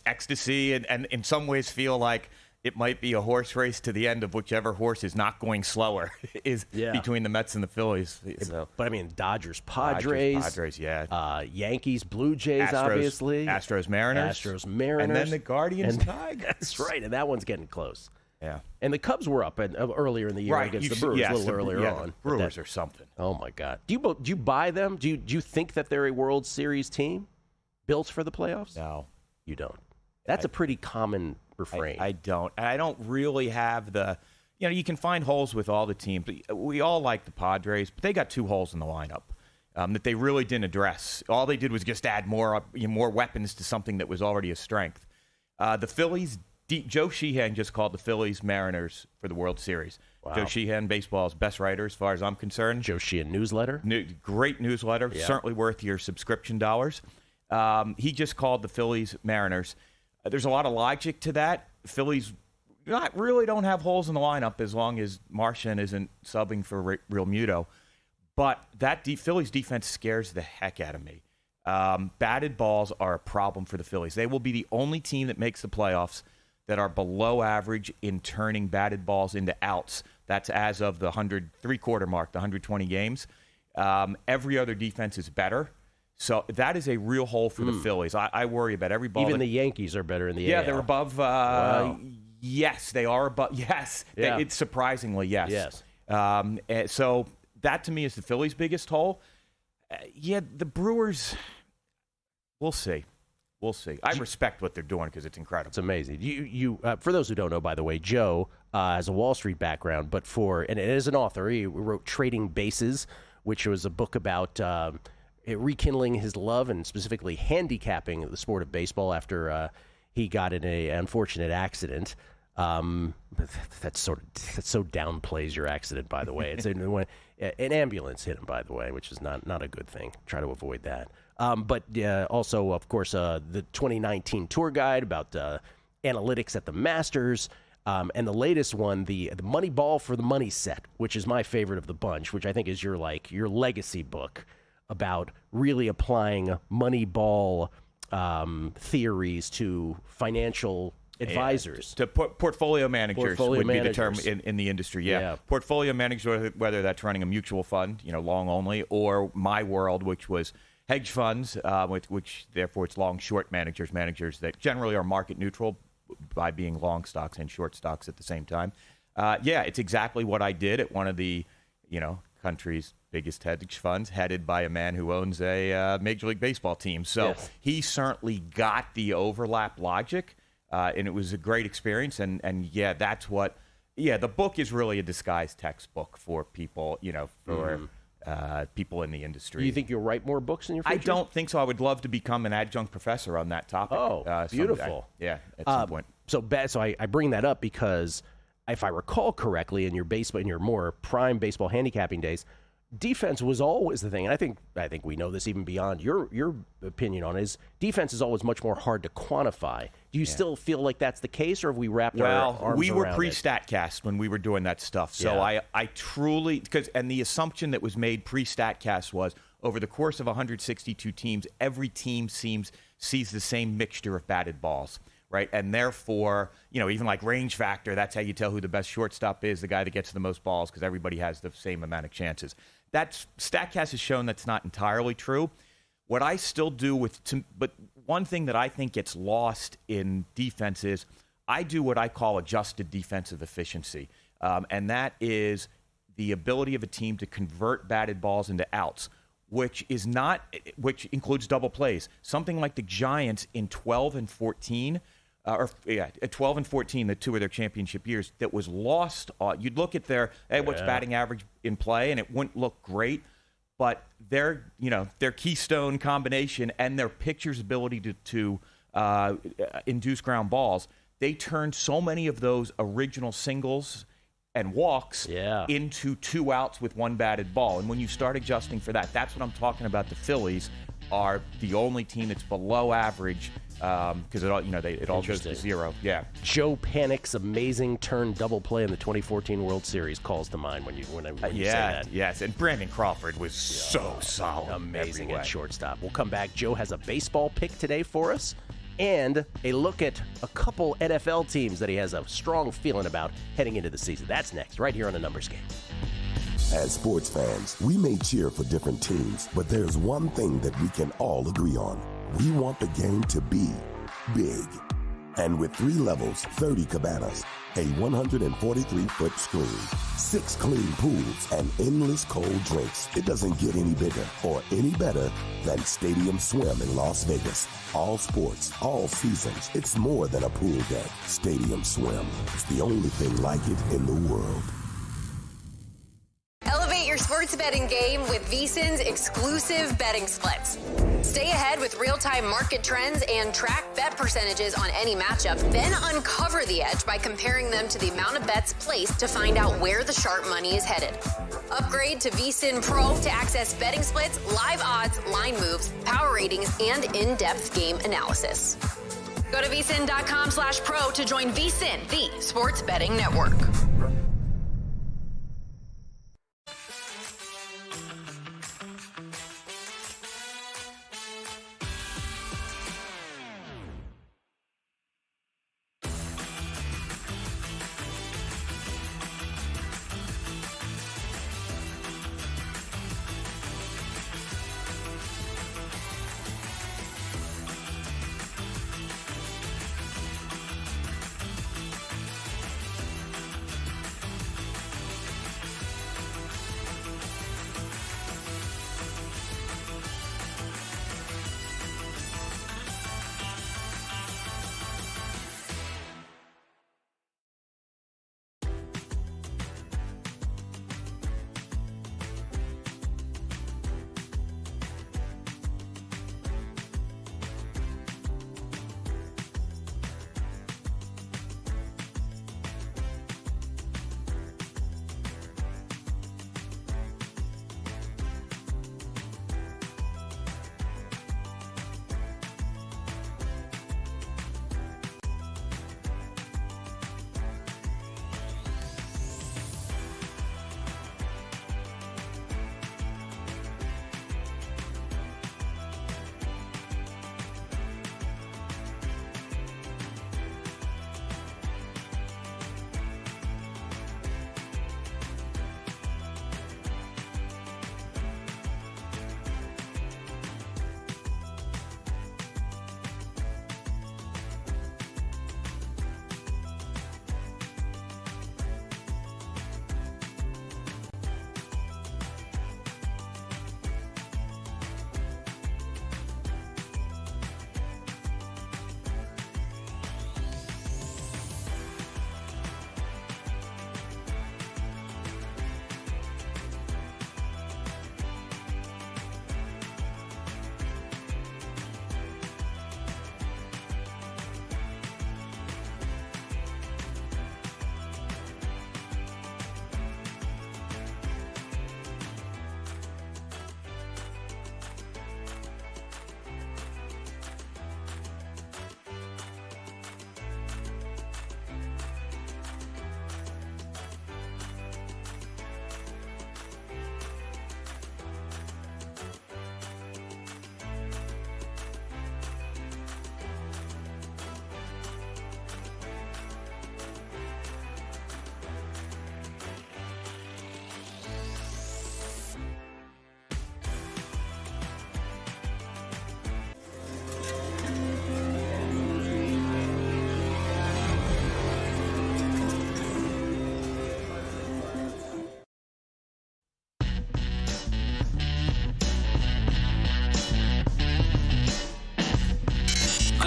ecstasy and in some ways feel like it might be a horse race to the end of whichever horse is not going slower is between the Mets and the Phillies. So. But, I mean, Dodgers, Padres, Yankees, Blue Jays, obviously. Astros, Mariners. And then the Guardians, Tigers. That's right, and that one's getting close. Yeah. And the Cubs were up earlier in the year against the Brewers, a little earlier on. The Brewers are something. Oh, my God. Do you buy them? Do you think that they're a World Series team built for the playoffs? No. You don't. That's a pretty common refrain. I don't. And I don't really have the you can find holes with all the teams. We all like the Padres, but they got two holes in the lineup that they really didn't address. All they did was just add more weapons to something that was already a strength. The Phillies, Joe Sheehan just called the Phillies Mariners for the World Series. Wow. Joe Sheehan, baseball's best writer as far as I'm concerned. Joe Sheehan newsletter. Great newsletter. Yeah. Certainly worth your subscription dollars. He just called the Phillies Mariners. There's a lot of logic to that. Phillies really don't have holes in the lineup as long as Martian isn't subbing for Real Muto. But that Phillies defense scares the heck out of me. Batted balls are a problem for the Phillies. They will be the only team that makes the playoffs that are below average in turning batted balls into outs. That's as of the 103-quarter mark, the 120 games. Every other defense is better. So that is a real hole for the Phillies. I worry about every ball. Even the Yankees are better in the AL. Yeah, they're above. Wow. Yes, they are above. Yes, yeah. It's surprisingly yes. Yes. So that to me is the Phillies' biggest hole. The Brewers. We'll see. I respect what they're doing because it's incredible. It's amazing. You for those who don't know, by the way, Joe has a Wall Street background, but and as an author, he wrote Trading Bases, which was a book about rekindling his love and specifically handicapping the sport of baseball after he got in an unfortunate accident. That so downplays your accident, by the way. It's an ambulance hit him, by the way, which is not a good thing. Try to avoid that. But also, of course, the 2019 tour guide about analytics at the Masters. And the latest one, the Money Ball for the Money Set, which is my favorite of the bunch, which I think is your legacy book about really applying money ball theories to financial advisors. To portfolio managers would be the term in the industry. Yeah. Portfolio managers, whether that's running a mutual fund, long only, or my world, which was hedge funds, which therefore it's long-short managers that generally are market neutral by being long stocks and short stocks at the same time. It's exactly what I did at one of the, country's biggest hedge funds, headed by a man who owns a Major League Baseball team. So he certainly got the overlap logic, and it was a great experience. And that's what, the book is really a disguised textbook for people, people in the industry. Do you think you'll write more books in your future? I don't think so. I would love to become an adjunct professor on that topic. Oh, beautiful. At some point. So I bring that up because if I recall correctly, in your more prime baseball handicapping days, defense was always the thing. And I think we know this even beyond your opinion on it, is defense is always much more hard to quantify. Do you still feel like that's the case, or have we wrapped our arms around it? We were pre-StatCast when we were doing that stuff. So I truly, and the assumption that was made pre-StatCast was over the course of 162 teams, every team sees the same mixture of batted balls. Right, and therefore, even like range factor, that's how you tell who the best shortstop is, the guy that gets the most balls, because everybody has the same amount of chances. StatCast has shown that's not entirely true. What I still do but one thing that I think gets lost in defense is I do what I call adjusted defensive efficiency, and that is the ability of a team to convert batted balls into outs, which includes double plays. Something like the Giants in 12 and 14, 12 and 14, the two of their championship years, that was lost. You'd look at their what's batting average in play, and it wouldn't look great. But their keystone combination and their pitcher's ability to induce ground balls, they turned so many of those original singles and walks into 2 outs with 1 batted ball. And when you start adjusting for that, that's what I'm talking about. The Phillies are the only team that's below average because it all goes to 0. Yeah. Joe Panik's amazing turn double play in the 2014 World Series calls to mind when you say that. Yes, and Brandon Crawford was so solid. Amazing at shortstop. We'll come back. Joe has a baseball pick today for us and a look at a couple NFL teams that he has a strong feeling about heading into the season. That's next, right here on The Numbers Game. As sports fans, we may cheer for different teams, but there's one thing that we can all agree on. We want the game to be big. And with 3 levels, 30 cabanas, a 143-foot screen, 6 clean pools, and endless cold drinks, it doesn't get any bigger or any better than Stadium Swim in Las Vegas. All sports, all seasons. It's more than a pool deck. Stadium Swim. It's the only thing like it in the world. Elevate your sports betting game with VSiN's exclusive betting splits. Stay ahead with real-time market trends and track bet percentages on any matchup. Then uncover the edge by comparing them to the amount of bets placed to find out where the sharp money is headed. Upgrade to VSiN Pro to access betting splits, live odds, line moves, power ratings, and in-depth game analysis. Go to VSiN.com/pro to join VSiN, the sports betting network.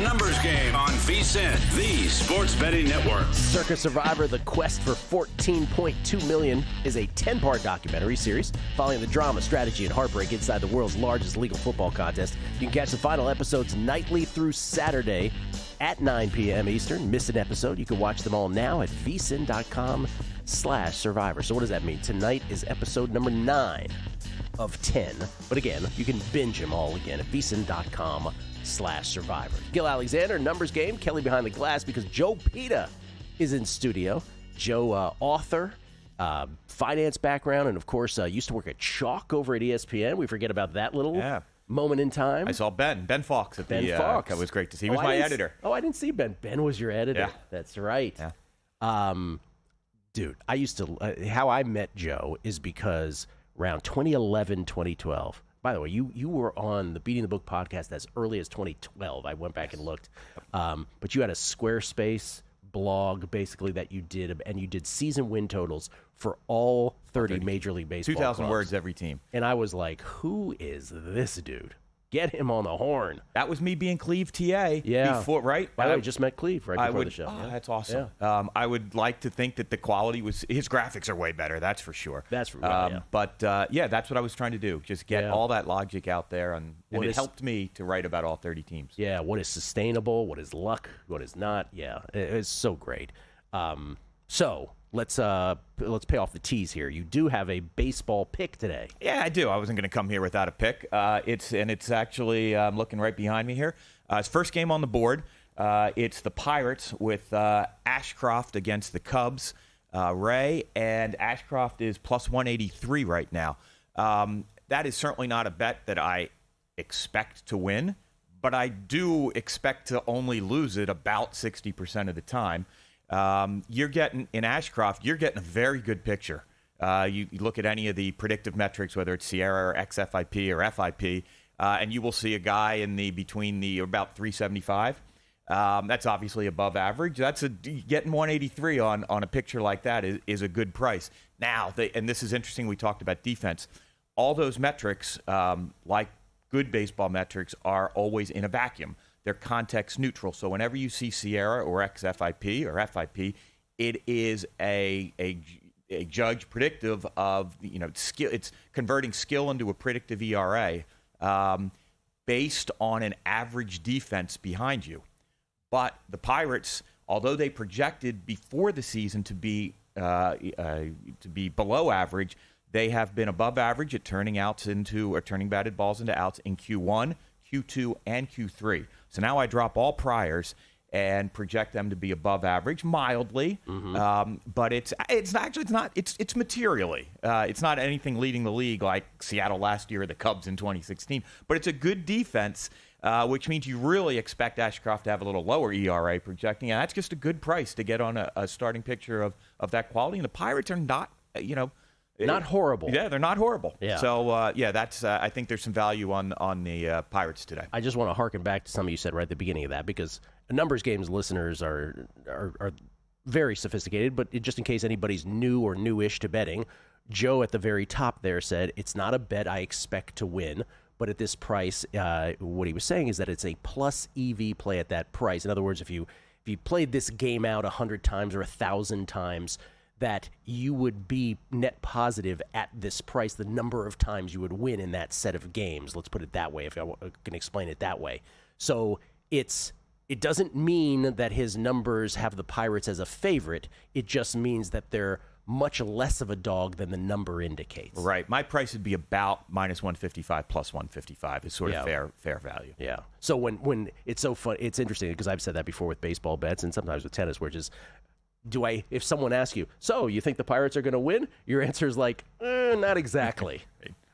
Numbers Game on VSiN, the sports betting network. Circa Survivor, The Quest for $14.2 million is a 10-part documentary series following the drama, strategy, and heartbreak inside the world's largest legal football contest. You can catch the final episodes nightly through Saturday at 9 p.m. Eastern. Miss an episode, you can watch them all now at vsin.com/survivor. So what does that mean? Tonight is episode number 9 of 10. But again, you can binge them all again at vsin.com/survivor. Gil Alexander, Numbers Game, Kelly behind the glass because Joe Peta is in studio. Joe, author, finance background, and of course used to work at Chalk over at ESPN. We forget about that little moment in time. I saw Ben Fox at Ben Fox. It was great to see. He was my editor. I didn't see Ben. Ben was your editor. Yeah. That's right. Yeah. Dude, I used to how I met Joe is because around 2011, 2012. By the way, you were on the Beating the Book podcast as early as 2012. I went back and looked. But you had a Squarespace blog basically that you did, and you did season win totals for all 30 Major League Baseball 2,000 clubs. words every team. And I was like, who is this dude? Get him on the horn. That was me being Cleve TA. Yeah. Before, right? By the way, just met Cleve right before the show. Oh, yeah. that's awesome. Yeah. I would like to think that the quality was... His graphics are way better, that's for sure. That's for yeah. But, that's what I was trying to do. Just get all that logic out there, and it helped me to write about all 30 teams. Yeah, what is sustainable, what is luck, what is not. Yeah, it's so great. So let's pay off the tease here. You do have a baseball pick today. Yeah, I do. I wasn't going to come here without a pick. It's actually looking right behind me here. It's first game on the board. It's the Pirates with Ashcroft against the Cubs. Ray, and Ashcroft is plus 183 right now. That is certainly not a bet that I expect to win, but I do expect to only lose it about 60% of the time. You're getting, in Ashcroft, you're getting a very good picture. You look at any of the predictive metrics, whether it's Sierra or XFIP or FIP, and you will see a guy between about 375. That's obviously above average. Getting 183 on a picture like that is a good price. Now, and this is interesting, we talked about defense. All those metrics, like good baseball metrics, are always in a vacuum. They're context neutral. So whenever you see Sierra or XFIP or FIP, it is a judge predictive of skill. It's converting skill into a predictive ERA based on an average defense behind you. But the Pirates, although they projected before the season to be below average, they have been above average at turning batted balls into outs in Q1, Q2, and Q3. So now I drop all priors and project them to be above average mildly, but it's materially. It's not anything leading the league like Seattle last year or the Cubs in 2016, but it's a good defense, which means you really expect Ashcroft to have a little lower ERA projecting, and that's just a good price to get on a starting picture of that quality. And the Pirates are not, not horrible. Yeah, they're not horrible. Yeah. So, that's. I think there's some value on the Pirates today. I just want to harken back to something you said right at the beginning of that, because Numbers Games listeners are very sophisticated, but just in case anybody's new or newish to betting, Joe at the very top there said, it's not a bet I expect to win, but at this price, what he was saying is that it's a plus EV play at that price. In other words, if you played this game out 100 times or 1,000 times, that you would be net positive at this price, the number of times you would win in that set of games. Let's put it that way, if I can explain it that way. So it doesn't mean that his numbers have the Pirates as a favorite. It just means that they're much less of a dog than the number indicates. Right. My price would be about minus 155 plus 155 is sort of fair value. Yeah. So when it's so fun, it's interesting because I've said that before with baseball bets and sometimes with tennis, where just if someone asks you, so you think the Pirates are going to win? Your answer is like, not exactly,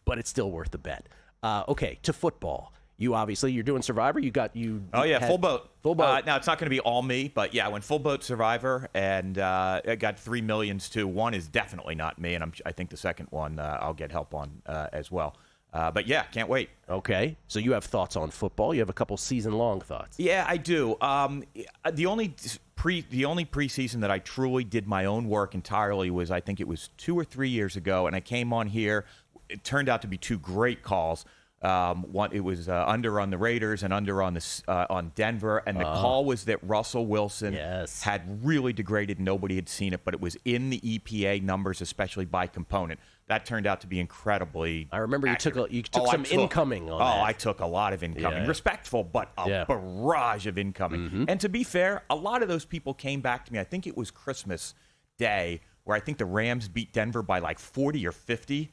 but it's still worth the bet. Okay, to football. You're doing Survivor. Full boat. Full boat. Now it's not going to be all me, but yeah, I went full boat Survivor, and I got 3 millions too. One is definitely not me, and I think the second one I'll get help on as well. But yeah, can't wait. Okay, so you have thoughts on football. You have a couple season-long thoughts. Yeah, I do. The only preseason that I truly did my own work entirely was, I think it was 2 or 3 years ago, and I came on here. It turned out to be 2 great calls. It was under on the Raiders and under on on Denver, and the call was that Russell Wilson had really degraded. Nobody had seen it, but it was in the EPA numbers, especially by component. That turned out to be incredibly. I remember you took some incoming on that. I took a lot of incoming, respectful, but a barrage of incoming. And to be fair, a lot of those people came back to me. I think it was Christmas Day where I think the Rams beat Denver by like 40 or 50.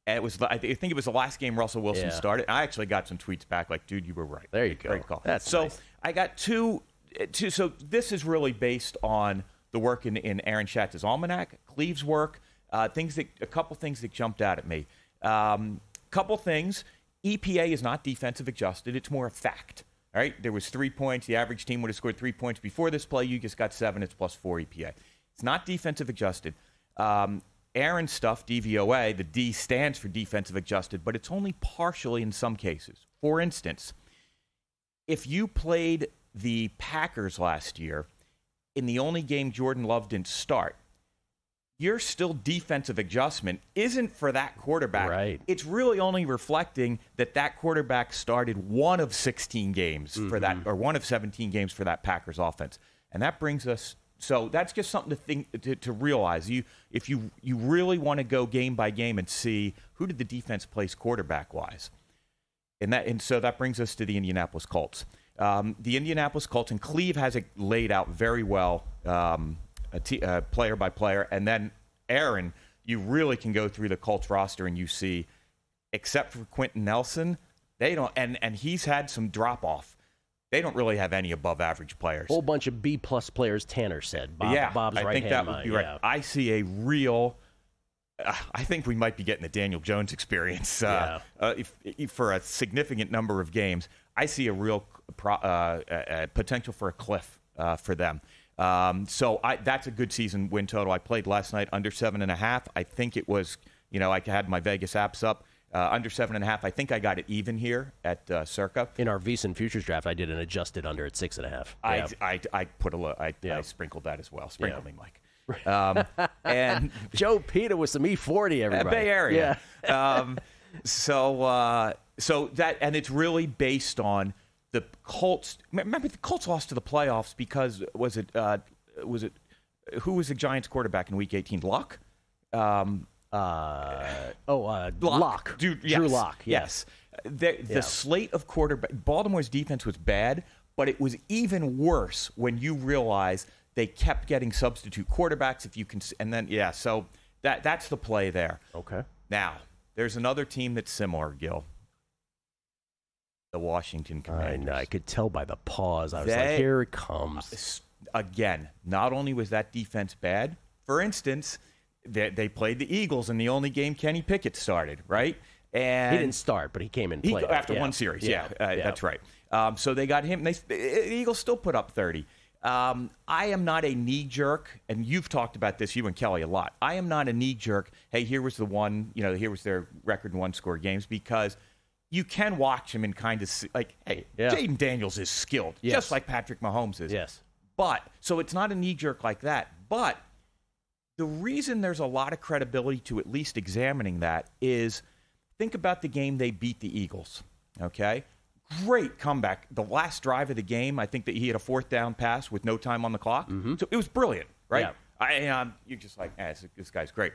And I think it was the last game Russell Wilson started. I actually got some tweets back like, dude, you were right. There you go. Great call. That's so nice. I got two. So this is really based on the work in Aaron Schatz's almanac, Cleve's work, a couple things that jumped out at me. Couple things. EPA is not defensive adjusted. It's more a fact. All right. There was 3 points. The average team would have scored 3 points before this play. You just got 7. It's +4 EPA. It's not defensive adjusted. Aaron's stuff, DVOA, the D stands for defensive adjusted, but it's only partially in some cases. For instance, if you played the Packers last year in the only game Jordan Love didn't start, your still defensive adjustment isn't for that quarterback. Right. It's really only reflecting that quarterback started one of 16 games for that, or one of 17 games for that Packers offense. And that brings us. So that's just something to realize. If you really want to go game by game and see who did the defense place quarterback-wise. And so that brings us to the Indianapolis Colts. The Indianapolis Colts, and Cleve has it laid out very well, player by player. And then Aaron, you really can go through the Colts roster and you see, except for Quentin Nelson, they don't, and he's had some drop-off. They don't really have any above-average players. Whole bunch of B-plus players, Tanner said. Bob's right-hand I think that would be right. Yeah. I see a real. I think we might be getting the Daniel Jones experience if for a significant number of games. I see a real potential for a cliff for them. So that's a good season win total. I played last night under 7.5. I think it was. I had my Vegas apps up. Under 7.5. I think I got it even here at Circa. In our VSiN futures draft, I did an adjusted under at 6.5. I put I sprinkled that as well. Sprinkle me, Mike. And Joe Peta with some E40, everybody. Bay Area. Yeah. So that, and it's really based on the Colts. Remember, the Colts lost to the playoffs because who was the Giants quarterback in Week 18? Luck. Locke. Dude, Drew Locke. Yes. The slate of quarterback. Baltimore's defense was bad, but it was even worse when you realize they kept getting substitute quarterbacks. If you can, and then so that's the play there. Okay. Now there's another team that's similar, Gil. The Washington Commanders. I know. I could tell by the pause. I was like, here it comes. Again, not only was that defense bad, for instance. They played the Eagles in the only game Kenny Pickett started, right? And he didn't start, but he came in and played. After one series, that's right. So they got him. The Eagles still put up 30. I am not a knee-jerk, and you've talked about this, you and Kelly, a lot. I am not a knee-jerk, hey, here was the one, here was their record in one-score games, because you can watch him and kind of see, like, hey, Jaden Daniels is skilled, just like Patrick Mahomes is. Yes. But, so it's not a knee-jerk like that, but the reason there's a lot of credibility to at least examining that is think about the game they beat the Eagles, okay? Great comeback. The last drive of the game, I think that he had a 4th down pass with no time on the clock. Mm-hmm. So it was brilliant, right? Yeah. You're just like, this guy's great.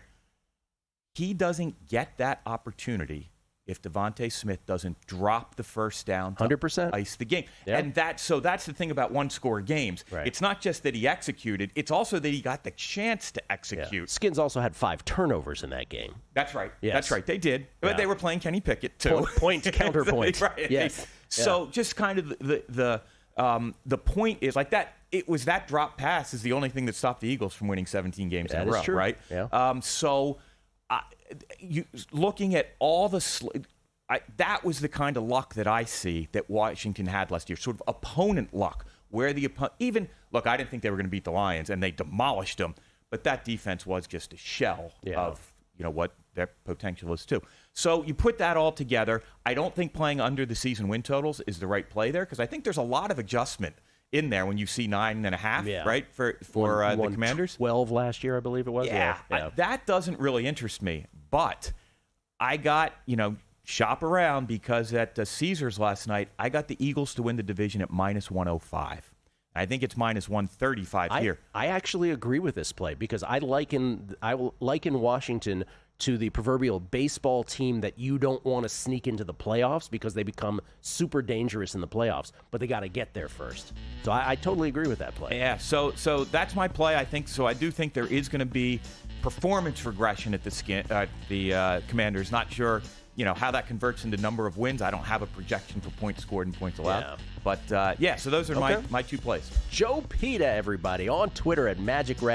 He doesn't get that opportunity if Devontae Smith doesn't drop the first down to 100% ice the game. Yep. And that's the thing about one-score games. Right. It's not just that he executed, it's also that he got the chance to execute. Yeah. Skins also had 5 turnovers in that game. That's right. Yes. That's right. They did. But they were playing Kenny Pickett, too. Point, counterpoint. Right. Yes. So just kind of the point is like that. It was that drop pass is the only thing that stopped the Eagles from winning 17 games in a row, true. right? Yeah. You looking at all the that was the kind of luck that I see that Washington had last year, sort of opponent luck, where the opponent look, I didn't think they were going to beat the Lions, and they demolished them, but that defense was just a shell of what their potential is too. So you put that all together. I don't think playing under the season win totals is the right play there because I think there's a lot of adjustment in there when you see 9.5, right, for the Commanders. 12 last year, I believe it was. Yeah. That doesn't really interest me, but I got shop around because at Caesars last night, I got the Eagles to win the division at -105. I think it's -135 here. I actually agree with this play because I liken Washington to the proverbial baseball team that you don't want to sneak into the playoffs because they become super dangerous in the playoffs, but they got to get there first. So I totally agree with that play. Yeah, so that's my play. I think so. I do think there is going to be performance regression at the Commanders. Not sure, how that converts into number of wins. I don't have a projection for points scored and points allowed. Yeah. But so those are my two plays. Joe Peta, everybody, on Twitter at Magic Red.